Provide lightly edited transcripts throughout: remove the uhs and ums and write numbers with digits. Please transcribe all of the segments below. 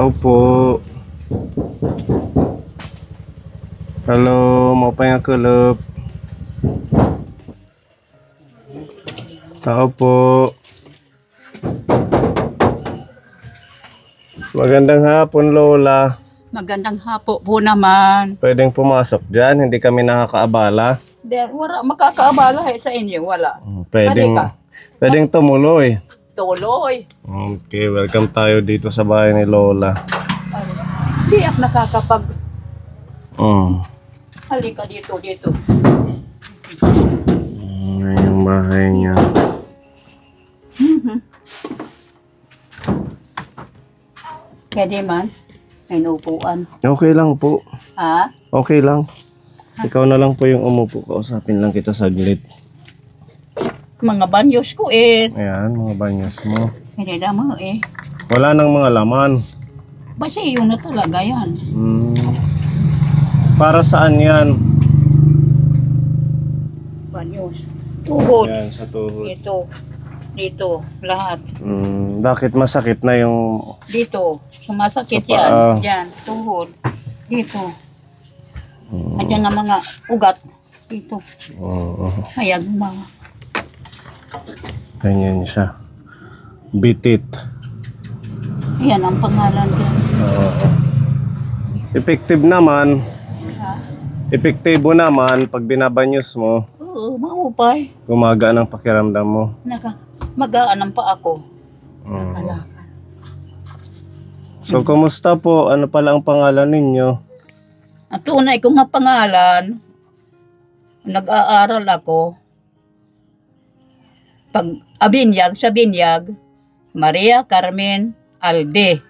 Tao po. Halo, mau pa yung kulop. Tao po. Magandang hapon, Lola. Magandang hapo po naman. Pwedeng pumasok dyan, hindi kami nakakaabala. Wala makakaabala sa inyo, wala. Pwedeng tumuloy. Tuloy. Okay, welcome tayo dito sa bahay ni Lola. Di ako nakakapag... Mm. Halika dito. Yan yung bahay niya. Pwede man. May nupuan. Okay lang po. Ha? Okay lang. Ikaw na lang po yung umupo. Kausapin lang kita saglit. Mga banyos ko Ayan, mga banyas mo. Hindi na mo Wala nang mga laman. Basta yun na talaga yan. Para saan yan? Banyos. Tuhod. Ayan, sa tuhod. Dito. Lahat. Bakit masakit na yung... Dito. Sumasakit Sa yan. paa. Yan. Tuhod. Dito. At yan nga mga ugat. Dito. Oo. Hayag mga. Ganyan siya. Bitit. Yan ang pangalan dyan. Oo. Effective naman. Ha? Epektibo naman pag binabanyos mo. Oo, maupay. Gumagaan ang pakiramdam mo. Magaan pa ako. Nakalakan. So, kumusta po? Ano pala ang pangalan ninyo? Ang tunay ko nga pangalan, nag-aaral ako. Sa Binyag, Maria Carmen Alde.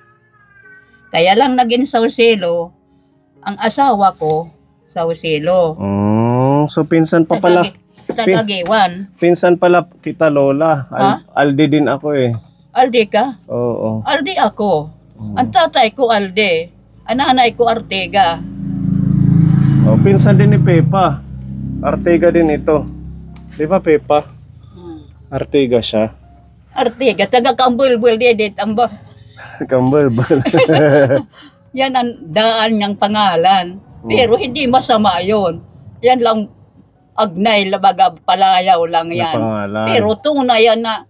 Kaya lang naging Saucelo, ang asawa ko, Saucelo. So, pinsan pa pala. Tagagiwan. Pinsan pala kita, Lola. Aldi din ako eh. Alde ka? Oo. Alde ako. Ang tatay ko Alde. Ang nanay ko Artega. Oh, pinsan din ni Pepa. Artega din ito. Di ba, Pepa? Artega siya. Artega, taga-Kambulbul didit ang Kambulbul. Yan ang daan niyang pangalan. Pero hindi masama yon. Yan lang agnay, labaga, palayaw lang yan. Pero tunay yan na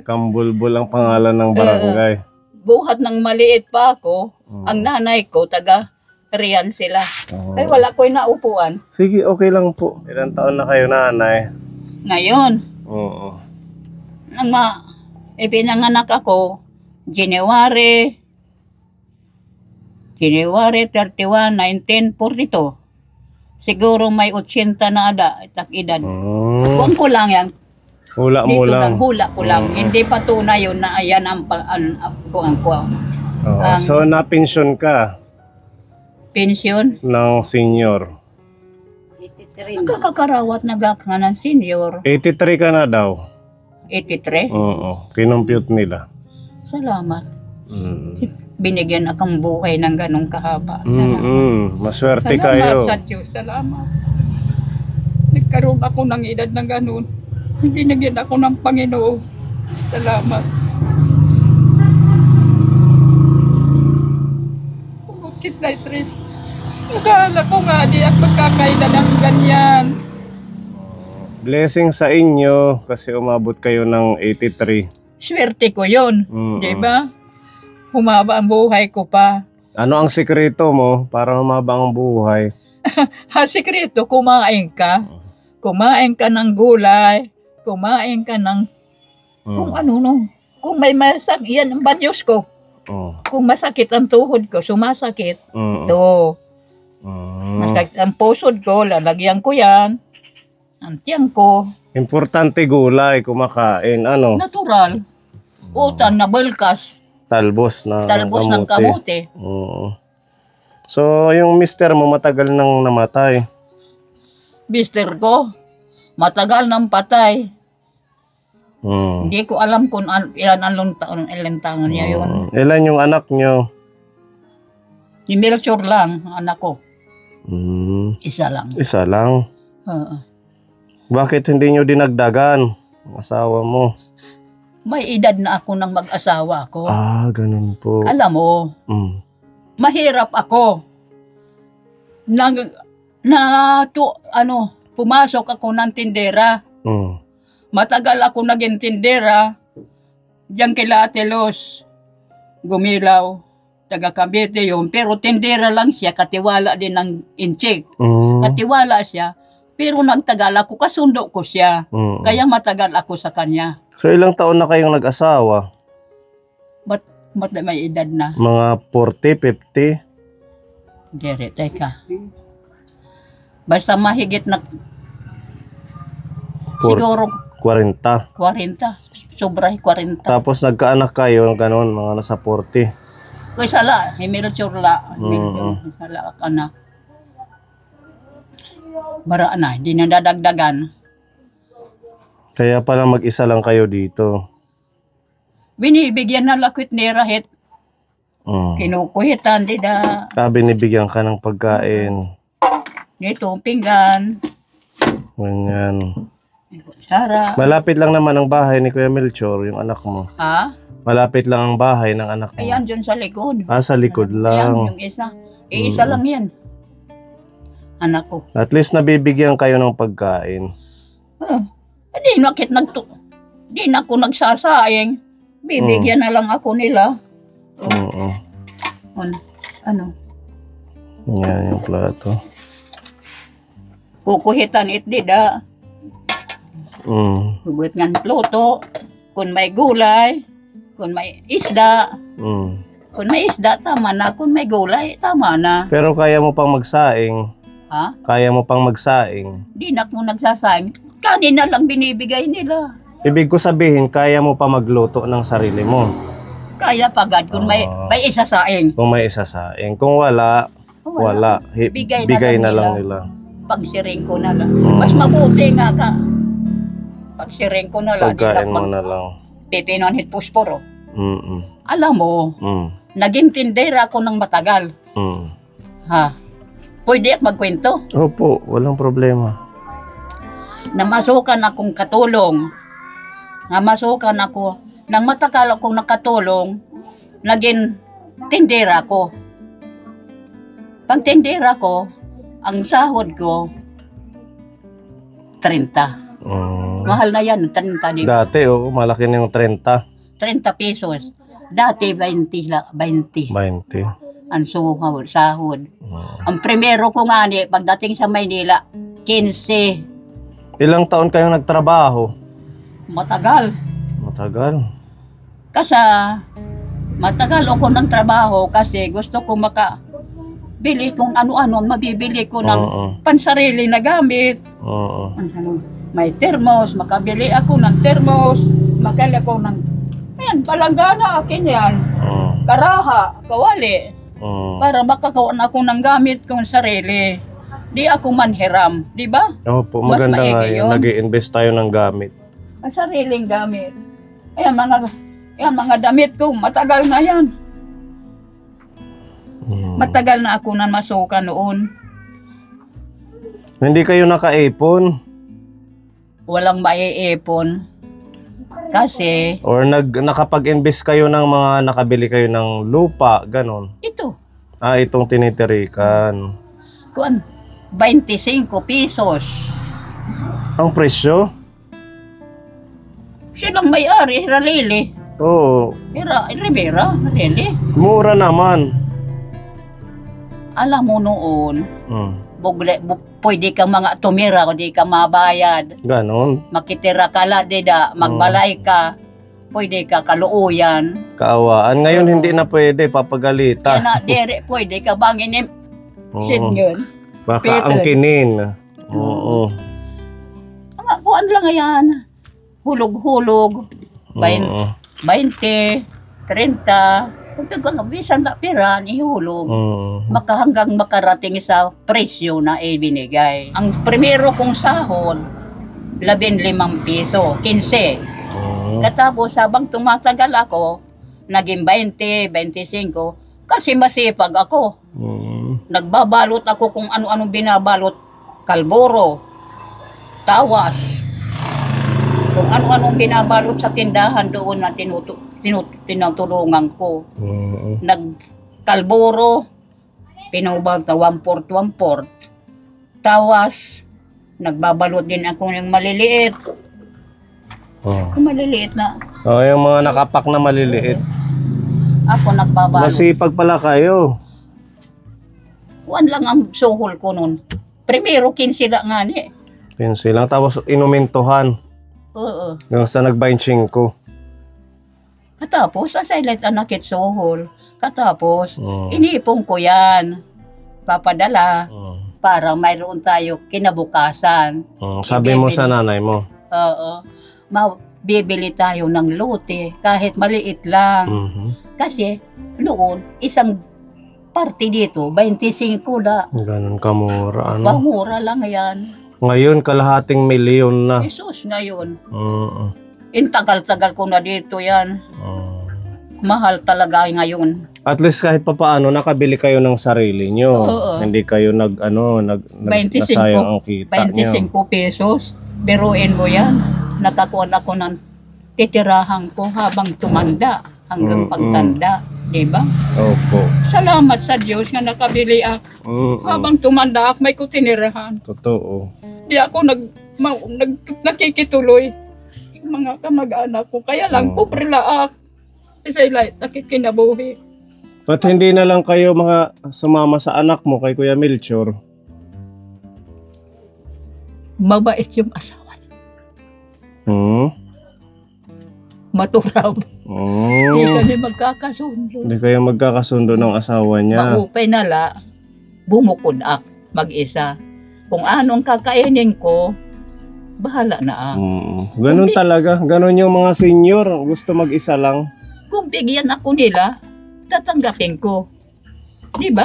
Kambulbul ang pangalan ng barangay. Buhat ng maliit pa ako, ang nanay ko, taga Riyan sila. Ay wala ko'y naupuan. Sige, okay lang po. Ilang taon na kayo, nanay? Ngayon, Oo. nang ipinanganak ako, January 31, 1942. Siguro may 80 na edad. Huwag ko lang yan. Hula mo Dito lang. hula ko lang. Hindi pa tunay yun na ayan ang So, napensyon ka pensyon. ng senior. Nakakakarawat na ka ng senior. 83 ka na daw. 83. Oo. Kinumpute nila. Salamat. Binigyan akong buhay ng ganong kahaba. Maswerte Salamat kayo. sa Diyos. Salamat. Nagkaroon ako ng edad ng ganon. Binigyan ako ng Panginoon. Salamat. Umukit na Tris. Akala ko nga di ako magkakaila ng ganyan. Blessing sa inyo kasi umabot kayo ng 83. Swerte ko yun. Diba? Humaba ang buhay ko pa. Ano ang sikreto mo para humaba ang buhay? Sikreto, kumain ka. Kumain ka ng gulay. Kumain ka ng kung ano no. Kung may masakit, yan ang banyos ko. Kung masakit ang tuhod ko, sumasakit. To. Masakit ang pusod ko, lalagyan ko yan. Ang tiyan ko. Importante gulay, kumakain. Ano? Natural. Utan na balkas. Talbos ng kamote. So, yung mister mo matagal nang namatay. Mister ko, matagal nang patay. Hindi ko alam kung ilan taon niya yun. Ilan yung anak nyo? Si Melchor lang, anak ko. Isa lang. Isa lang? Bakit hindi nyo dinagdagan ang asawa mo? may edad na ako ng mag-asawa ko. Ah, ganun po. Alam mo, mahirap ako. Pumasok ako ng tindera. Matagal ako naging tindera. Diyan kila Ate Los. Gumilaw. Taga Cavite yun. Pero tindera lang siya. Katiwala din ng inchik. Katiwala siya. Pero nagtagal ako. Kasundo ko siya. Kaya matagal ako sa kanya. So ilang taon na kayong nag-asawa? Ba't may edad na? Mga 40, 50? Dere, teka. Basta mahigit na siguro 40. 40. Sobra 40. Tapos nagkaanak kayo, gano'n, mga nasa 40. Kaya sala, Emil Churla. Sala ka na. Bara na, hindi na dadagdagan. Kaya pala mag-isa lang kayo dito. Binibigyan na lakwit ni Rahit. Kinukuhitan, di da. Binibigyan ka ng pagkain. Dito, pinggan. Ganyan. Sara. Malapit lang naman ang bahay ni Kuya Melchor, yung anak mo. Ha? Malapit lang ang bahay ng anak mo. Ayan, dyan sa likod. Ah, sa likod lang. Ayan, yung isa. Iisa lang yan. Anak ko. At least nabibigyan kayo ng pagkain. Di na ako nagsasaing. Bibigyan na lang ako nila. Ano? Yan yung plato. Kukuhitan itdida. Hugot nga pluto. Kung may gulay. Kung may isda. Kung may isda, tama na. Kung may gulay, tama na. Pero kaya mo pang magsaing. Ha? Kaya mo pang magsaing. Di na ako nagsasaing. Kanina lang binibigay nila. Ibig ko sabihin, kaya mo pa magluto ng sarili mo. Kaya pagad kung may isasaing. Kung may isasaing. Kung wala. Bigay na lang nila. Pagsiring ko na lang. Mas mabuti nga ka. Pagsiring ko na lang. Pagkain mo na lang. Pipinon hit pusporo. Alam mo, naging tindera ako ng matagal. Ha? Pwede at magkwento? Opo, walang problema. Namasukan akong katulong. Namasukan ako. Nang matagal akong nakatulong, naging tindera ko. Pag tindera ko, ang sahod ko, 30. Mahal na yan, 30. Di ba? Dati, malaki na yung 30. 30 pesos. Dati, 20. 20. Ang sahod. Ang primero ko nga pagdating sa Maynila, 15. Ilang taon kayong nagtrabaho? Matagal. Kasi matagal ako ng trabaho kasi gusto ko makabili kung ano-ano, mabibili ko ng pansarili na gamit. May termos, makabili ako ng termos, makabili ako ng, ayan, palanggana akin yan. Karaha, kawali. Para makakawan ako ng gamit kong sarili. Di ako manhiram, di ba? Opo, maganda nga yun. Nag-i-invest tayo ng gamit. Ang sariling gamit. Ayan, mga damit ko, matagal na yan. Matagal na ako na masuka noon. Hindi kayo nakaipon? Walang maiipon. Kasi... Or nakapag-invest kayo ng mga nakabili kayo ng lupa, ganon? Ito. Itong tinitirikan. Kuan, 25 pesos. Ang presyo? Silang may-ari, Ralili. Oo. Rivera, really? Mura naman. Alam mo noon, pwede ka mga tumira, di ka mabayad. Ganon. Makitira ka la, magbalay ka, pwede ka kaluuyan. Kaawaan. Ngayon hindi na pwede, papagalitan. Yan na, pwede ka bangin yun. Baka Peter. ang kinin. Oo. Kuan lang yan. Hulog-hulog. 20, 30. Kung bisan na pira, ihulog. Hanggang makarating sa presyo na ibinigay. Ang primero kong sahod, 15 piso, 15. Katapos habang tumatagal ako, naging 20, 25, kasi masipag ako. Nagbabalot ako kung ano-anong binabalot. Kalboro, tawas, Kung ano-anong binabalot sa tindahan doon na tinutulungan ko. Nagkalboro, pinubag na 1/4. Tawas, nagbabalot din ako ng maliliit. Kung maliliit na. Yung mga nakapak na maliliit. Ako nagbabalot. Masipag pala kayo. One lang ang suhol ko nun. Primero 15 lang nga ni. Pinsi lang. Tapos inumintuhan. Oo. Yung sa nagbainching ko. Katapos, sa silent anakit suhol. Katapos, inipon ko yan. Papadala. Para mayroon tayo kinabukasan. Sabi mo sa nanay mo. Oo. Bibili tayo ng lote. Kahit maliit lang. Kasi, noon, isang party dito, 25 na. Ganun kamura. Ano? Pamura lang yan. Ngayon, kalahating milyon na. Jesus ngayon. Tagal-tagal ko na dito yan. Mahal talaga ngayon. At least kahit papaano, nakabili kayo ng sarili nyo. Oo. Hindi kayo nasayang ang kita 25 pesos. Biruin mo yan. Nakakuha ako ng titirahan ko habang tumanda. Hanggang pagtanda. Diba? Opo. Salamat sa Diyos nga nakabili ako. Habang tumanda ako, may kutinirahan. Totoo. Di ako nakikituloy sa mga kamag-anak ko. Kaya lang, pobre laak. Kasi nakikinabuhi. Ba't hindi na lang kayo mga sumama sa anak mo kay Kuya Melchor? Mabait yung asawa. Maturaw. Hindi kami magkakasundo. Hindi kayo magkakasundo ng asawa niya. Maupay na la, bumukod ak, mag-isa. Kung anong kakainin ko, bahala na ak. Ganun talaga. Ganun yung mga senior. Gusto mag-isa lang. Kung bigyan ako nila, tatanggapin ko. Diba?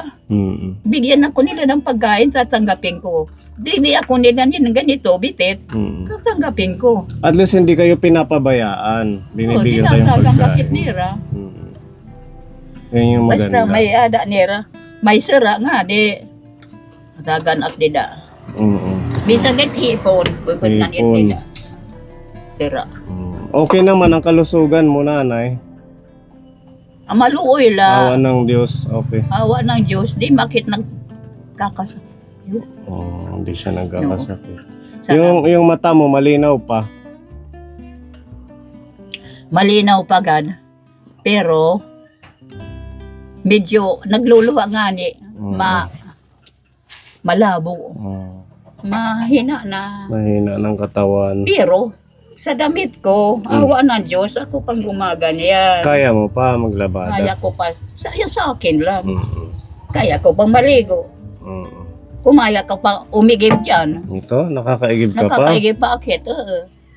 Bigyan ako nila ng pagkain, tatanggapin ko. Bigyan ako nila ng ganito, bitit, tatanggapin ko. At least hindi kayo pinapabayaan. Binibigyan kayong pagkain. Nira. Yan yung maganda. Basta may ada nira. May sira nga, di. Dagan at dida. Bisa get hipon. Bukod nga nila. Sira. Okay naman ang kalusugan mo, nanay. Maluoy la. Awa ng Diyos. Okay. Awa ng Diyos. Di makit nagkakasakit. Hindi siya nagkakasakit. Yung mata mo, malinaw pa. Malinaw pa gan. Pero, medyo nagluluwa nga ni. Malabo. Mahina na. Mahina ng katawan. Pero, sa damit ko, awa ng Diyos, ako pang gumaganyan. Kaya mo pa maglabada? Kaya ko pa. Sa akin lang. Kaya ko pang maligo. Kumaya ka pa umigib dyan. Ito, nakakaigib ka pa? Nakakaigib pa akit.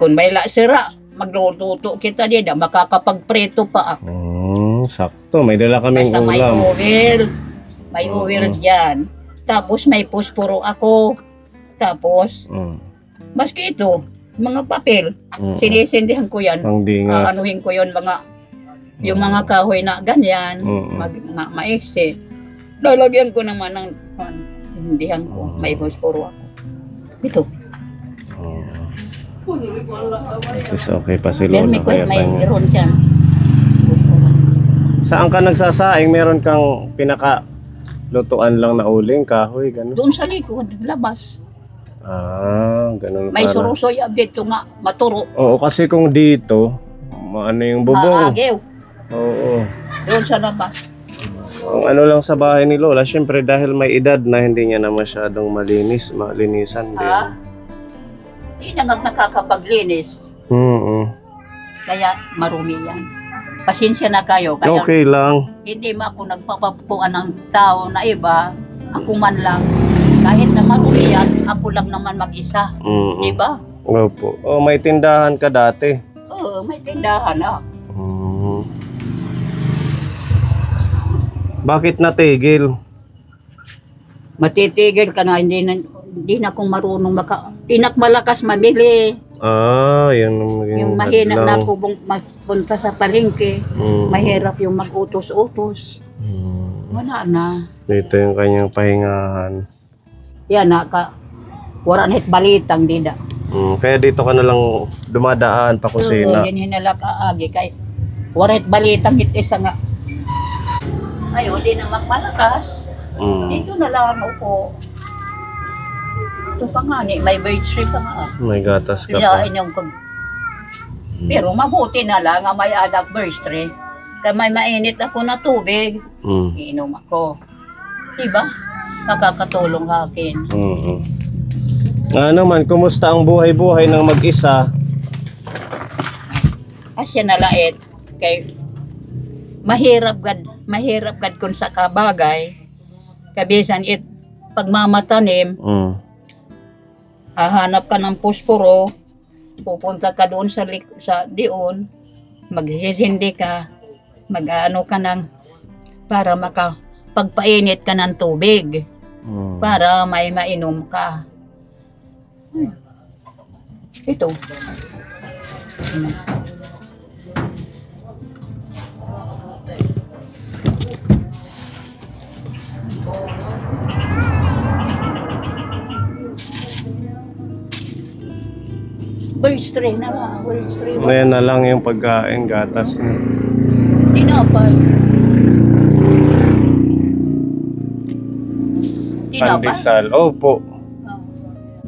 Kung may sira, magluluto kita din. Makakapagpreto pa ako. Sakto, may dala kaming basta ulam. May oil. May oil dyan. Tapos may puspuro ako. Tapos, maski ito, mga papel. Sinisindihan ko yan. Anuhin ko yun, yung mga kahoy na ganyan, maiksi. Lalagyan ko naman ng hindihan ko. May posporo ako. Ito. Is okay pa si Lola. May meron dyan. Saan ka nagsasaing? Meron kang pinaka-lutuan lang na uling, kahoy, gano'n? Doon sa likod, labas. Ganun may pala. surusoy dito nga, maturo. Oo, kasi kung dito, ano yung bubong. Maagiw. Oo. Doon sa labas. Kung ano lang sa bahay ni Lola, syempre dahil may edad na hindi niya na masyadong malinisan din. Hindi na nakakapaglinis. Kaya marumi yan. Pasensya na kayo. Kaya okay lang. Hindi mo ako nagpapapuan ng tao na iba. Ako man lang. Kahit na marumi yan, ako lang naman mag-isa. Diba? Opo. May tindahan ka dati? Oo, may tindahan na. Bakit natigil? Matitigil ka na, hindi na akong marunong malakas mamili. Yun yung mahina na ako punta sa palengke. Mahirap yung mag-utos-utos. Wala na. Dito yung kanyang pahingahan. Yan wala na balitang dida. Kaya dito ka na lang dumadaan pa kusina. Yan hinalak aagi kay warit balitang isa nga. Ngayon, di naman malakas. Dito na lang upo. Ito pa nga ni, may bird tree pa nga. May gatas ka pa. Pero mabuti na lang nga may adak bird tree. Kaya may mainit ako na tubig. Iinom ako. Diba? Nakakatulong sa akin. Nga naman, kumusta ang buhay-buhay ng mag-isa? Asya na lait. Kay mahirap gad kung sa kabagay. Kabisan pagmamatanim, hahanap ka ng pusporo, pupunta ka doon sa dion, maghihindi ka, mag-ano ka ng, para pagpainit ka ng tubig, para may mainom ka. Ito. Birds tray na lang. Birds tray. Ngayon na lang yung pagkain, gatas na. Tinapay. Pandesal. Opo.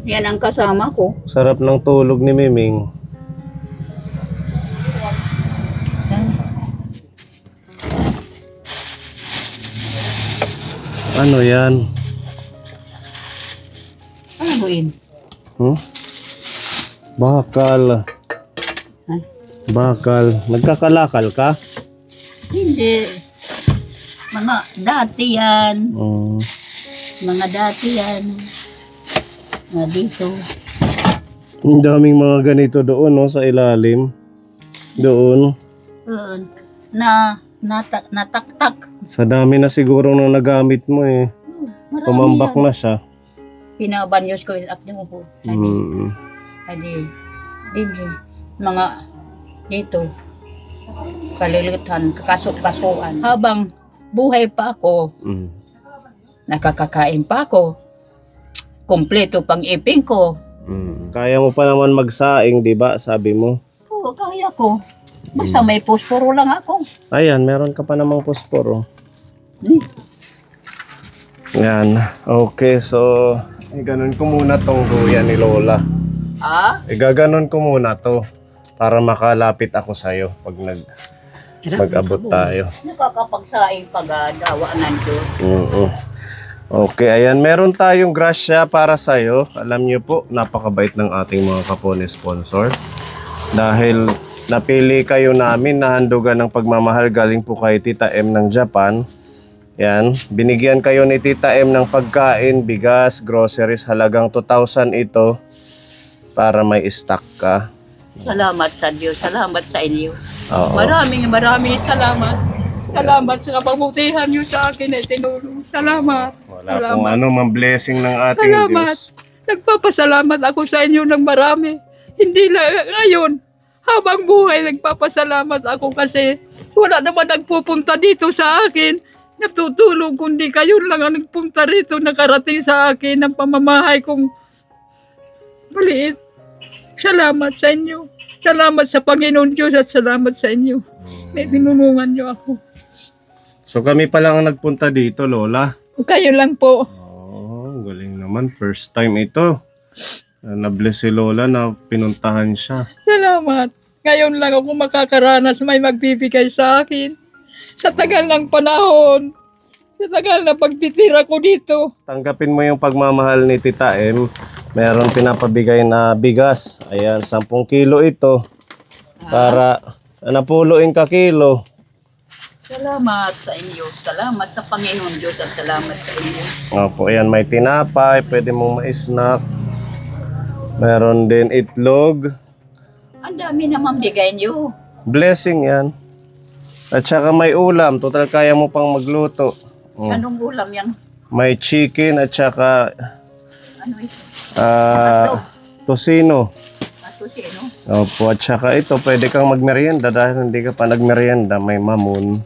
Yan ang kasama ko. Sarap ng tulog ni Miming. Ano yan? Ano yun? Bakal. Bakal. Nagkakalakal ka? Hindi. Mga dati yan. Mga dati yan. Mga dito. Ang daming mga ganito doon, no, sa ilalim. Doon. Nataktak. Sa dami na siguro nang nagamit mo eh. Tumambak na siya. Pinabanyos ko yung akting upo. Adi, mga dito, kalilitan, kakasok-kasuan. Habang buhay pa ako, nakakakain pa ako, kompleto pang ipin ko. Kaya mo pa naman magsaing, di ba? Sabi mo. Oo, kaya ko. Basta may posporo lang ako. Ayan, meron ka pa namang posporo. Yan. Okay, so ganun ko muna tong guya ni Lola. Gaganon ko muna to para makalapit ako sa'yo pag mag-abot tayo. Nakakapagsaing pag-dawaanan ko. Okay, ayan. Meron tayong grasya para sa'yo. Alam nyo po, napakabait ng ating mga kapone sponsor. Dahil napili kayo namin na handugan ng pagmamahal galing po kay Tita M ng Japan. Yan. Binigyan kayo ni Tita M ng pagkain, bigas, groceries. Halagang 2,000 ito. Para may stock ka. Salamat sa Diyos. Salamat sa inyo. Oo. Maraming salamat. Salamat sa kabutihan niyo sa akin at tinulong. Salamat. Wala pong ano, blessing ng ating salamat. Diyos. Nagpapasalamat ako sa inyo ng marami. Hindi lang ngayon. Habang buhay, nagpapasalamat ako kasi wala naman nagpupunta dito sa akin. Natutulong kundi kayo lang ang nagpunta rito, nakarating sa akin ng pamamahay kong maliit. Salamat sa inyo. Salamat sa Panginoon Diyos at salamat sa inyo. May tinulungan niyo ako. So kami pa lang ang nagpunta dito, Lola. Kayo lang po. Galing naman. First time ito. Na-bless si Lola na pinuntahan siya. Salamat. Ngayon lang ako makakaranas may magbibigay sa akin. Sa tagal ng panahon. Sa tagal na pagtitira ko dito. Tanggapin mo yung pagmamahal ni Tita M. Meron pinapabigay na bigas. Ayan, 10 kilo ito. Para napuluin ka kilo. Salamat sa inyo. Salamat sa Panginoon Diyos at salamat sa inyo. Opo, ayan, may tinapay. Pwede mong ma-snack. Meron din itlog. Ang dami naman bigay niyo. Blessing yan. At saka may ulam. Total kaya mo pang magluto. Anong ulam yan? May chicken at saka Ano ito? tosino. Tosino? Opo, at saka ito, pwede kang magmerienda dahil hindi ka pa nagmerienda, may mamon.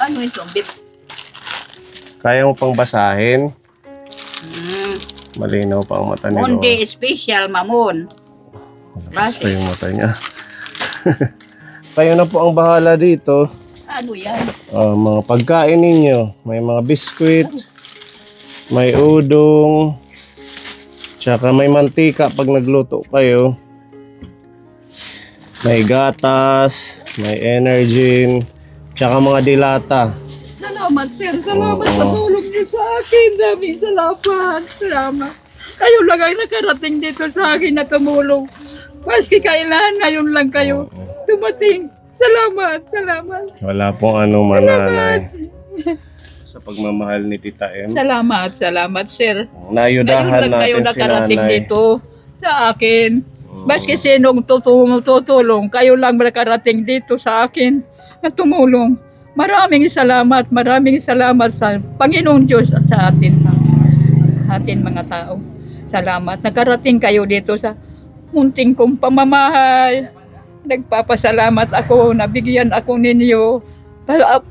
Ano ito? Beef? Kaya mo pang basahin? Malinaw pa ang mata ni Lola. Monday special, mamon. Malakas pa yung mata niya. Kayo na po ang bahala dito. Ano yan? Mga pagkain ninyo. May mga biskwit. May udong. Tsaka may mantika pag nagluto kayo. May gatas. May energy. Tsaka mga dilata. Salamat, sir. Salamat sa tulong niyo sa akin. Daming salamat. Salamat. Kayo lang ay nakarating dito sa akin na tumulong. Maski kailan, ngayon lang kayo dumating. Salamat, salamat. Wala pong ano man, nanay. Sa pagmamahal ni Tita M. Salamat, salamat, sir. Naayudahan Ngayon lang kayo natin si nakarating nanay. dito sa akin. Maski sinong tutulong, kayo lang nakarating dito sa akin na tumulong. Maraming salamat sa Panginoon Diyos at sa atin mga tao. Salamat. Nakarating kayo dito sa munting kong pamamahay. Nagpapasalamat ako, nabigyan ako ninyo.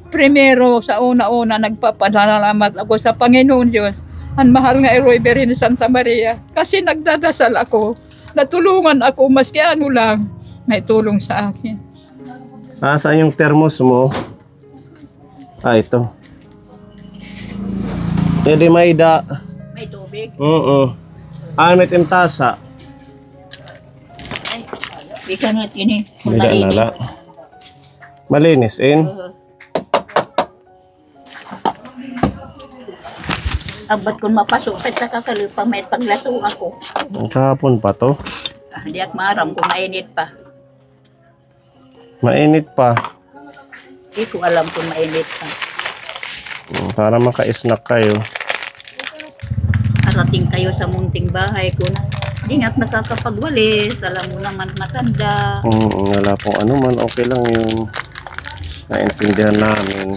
Primero, sa una-una, nagpapasalamat ako sa Panginoon Diyos, ang mahal nga Eroy Berin Santa Maria. Kasi nagdadasal ako, natulungan ako, maski ano lang, may tulong sa akin. Saan yung thermos mo? Ito. Hindi may May tubig? May tasa. Di ka natin eh. Bila nala. Malinis in. Abat kung mapasok sa kakalipa, may paglaso ako. Kahapon pa to. Hindi at maaram kung mainit pa. Mainit pa. Hindi ko alam kung mainit pa. Para maka-snack kayo. Arating kayo sa munting bahay ko na hindi na't nakakapagwalis. Alam mo naman matanda. Wala pong ano man. Okay lang yun. Naintindihan namin.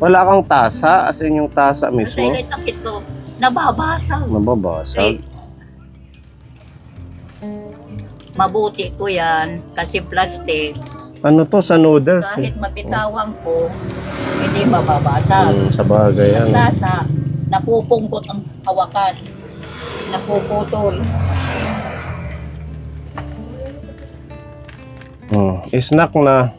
Wala kang tasa? As in yung tasa mismo? Sa init ito, nababasag. Nababasag? Mabuti ko yan kasi plastic. Ano to sa noodles? Kahit mapitawang ko, hindi mababasag. Sa bagay Ang yan. tasa, napupungkot ang hawakan. Napuputol. Snack na.